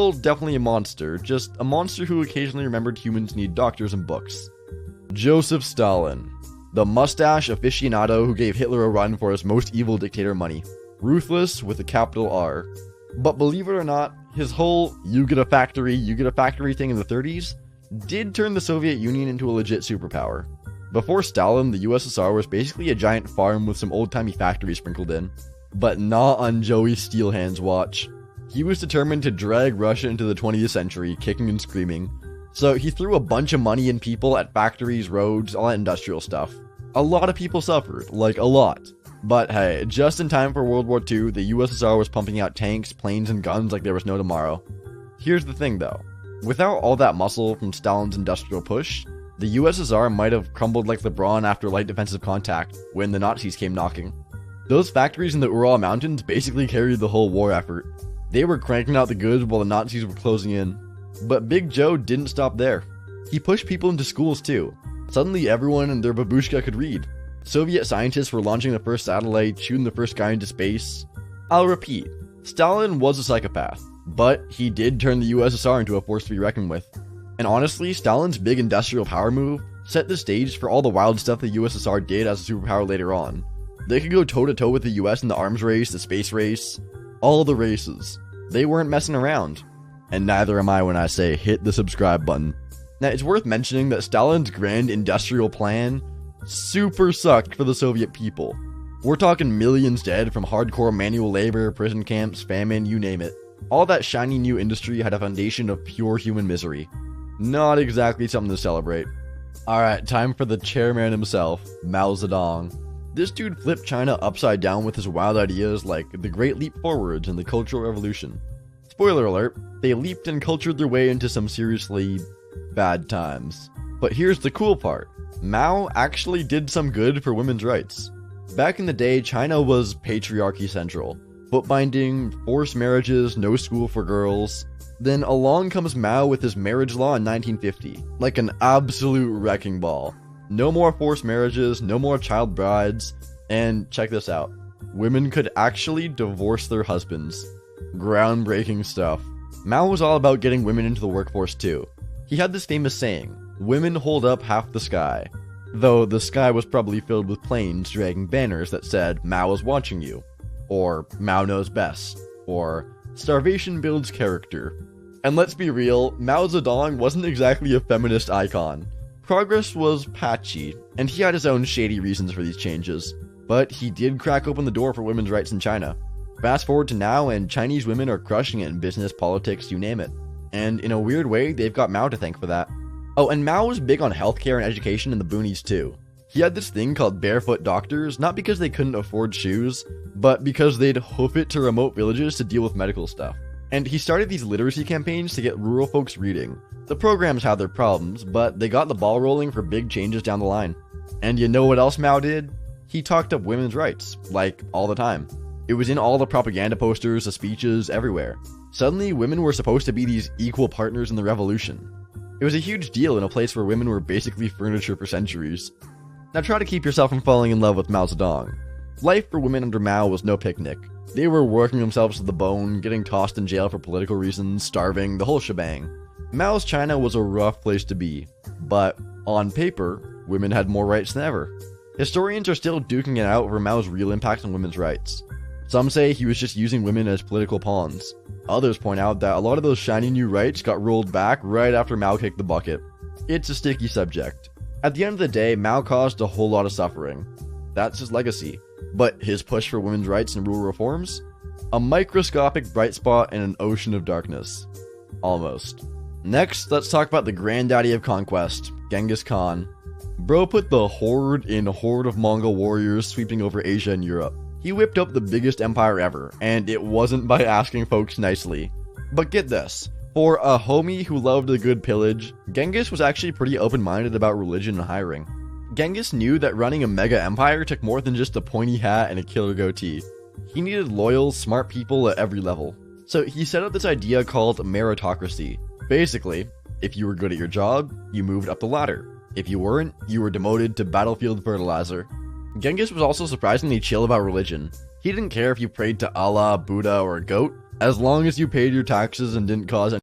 Well, definitely a monster, just a monster who occasionally remembered humans need doctors and books. Joseph Stalin, the mustache aficionado who gave Hitler a run for his most evil dictator money. Ruthless with a capital R. But believe it or not, his whole you get a factory thing in the 30s did turn the Soviet Union into a legit superpower. Before Stalin, the USSR was basically a giant farm with some old-timey factories sprinkled in. But not on Joey Steelhand's watch. He was determined to drag Russia into the 20th century, kicking and screaming. So he threw a bunch of money and people at factories, roads, all that industrial stuff. A lot of people suffered, like a lot. But hey, just in time for World War II, the USSR was pumping out tanks, planes, and guns like there was no tomorrow. Here's the thing though. Without all that muscle from Stalin's industrial push, the USSR might have crumbled like LeBron after light defensive contact when the Nazis came knocking. Those factories in the Ural Mountains basically carried the whole war effort. They were cranking out the goods while the Nazis were closing in. But Big Joe didn't stop there. He pushed people into schools too. Suddenly everyone and their babushka could read. Soviet scientists were launching the first satellite, shooting the first guy into space. I'll repeat, Stalin was a psychopath, but he did turn the USSR into a force to be reckoned with. And honestly, Stalin's big industrial power move set the stage for all the wild stuff the USSR did as a superpower later on. They could go toe-to-toe with the US in the arms race, the space race, all the races. They weren't messing around. And neither am I when I say hit the subscribe button. Now, it's worth mentioning that Stalin's grand industrial plan super sucked for the Soviet people. We're talking millions dead from hardcore manual labor, prison camps, famine, you name it. All that shiny new industry had a foundation of pure human misery. Not exactly something to celebrate. Alright, time for the chairman himself, Mao Zedong. This dude flipped China upside down with his wild ideas like the Great Leap Forwards and the Cultural Revolution. Spoiler alert, they leaped and cultured their way into some seriously bad times. But here's the cool part. Mao actually did some good for women's rights. Back in the day, China was patriarchy central. Bookbinding, forced marriages, no school for girls. Then along comes Mao with his marriage law in 1950, like an absolute wrecking ball. No more forced marriages, no more child brides, and check this out. Women could actually divorce their husbands. Groundbreaking stuff. Mao was all about getting women into the workforce too. He had this famous saying, "Women hold up half the sky." Though the sky was probably filled with planes dragging banners that said, "Mao is watching you," or "Mao knows best," or "Starvation builds character." And let's be real, Mao Zedong wasn't exactly a feminist icon. Progress was patchy, and he had his own shady reasons for these changes, but he did crack open the door for women's rights in China. Fast forward to now, and Chinese women are crushing it in business, politics, you name it. And in a weird way, they've got Mao to thank for that. Oh, and Mao was big on healthcare and education in the boonies too. He had this thing called barefoot doctors, not because they couldn't afford shoes, but because they'd hoof it to remote villages to deal with medical stuff. And he started these literacy campaigns to get rural folks reading. The programs had their problems, but they got the ball rolling for big changes down the line. And you know what else Mao did? He talked up women's rights, like, all the time. It was in all the propaganda posters, the speeches, everywhere. Suddenly, women were supposed to be these equal partners in the revolution. It was a huge deal in a place where women were basically furniture for centuries. Now try to keep yourself from falling in love with Mao Zedong. Life for women under Mao was no picnic. They were working themselves to the bone, getting tossed in jail for political reasons, starving, the whole shebang. Mao's China was a rough place to be, but on paper, women had more rights than ever. Historians are still duking it out over Mao's real impact on women's rights. Some say he was just using women as political pawns. Others point out that a lot of those shiny new rights got rolled back right after Mao kicked the bucket. It's a sticky subject. At the end of the day, Mao caused a whole lot of suffering. That's his legacy. But his push for women's rights and rural reforms? A microscopic bright spot in an ocean of darkness. Almost. Next, let's talk about the granddaddy of conquest, Genghis Khan. Bro put the horde of Mongol warriors sweeping over Asia and Europe. He whipped up the biggest empire ever, and it wasn't by asking folks nicely. But get this, for a homie who loved a good pillage, Genghis was actually pretty open-minded about religion and hiring. Genghis knew that running a mega empire took more than just a pointy hat and a killer goatee. He needed loyal, smart people at every level. So he set up this idea called meritocracy. Basically, if you were good at your job, you moved up the ladder. If you weren't, you were demoted to battlefield fertilizer. Genghis was also surprisingly chill about religion. He didn't care if you prayed to Allah, Buddha, or a goat. As long as you paid your taxes and didn't cause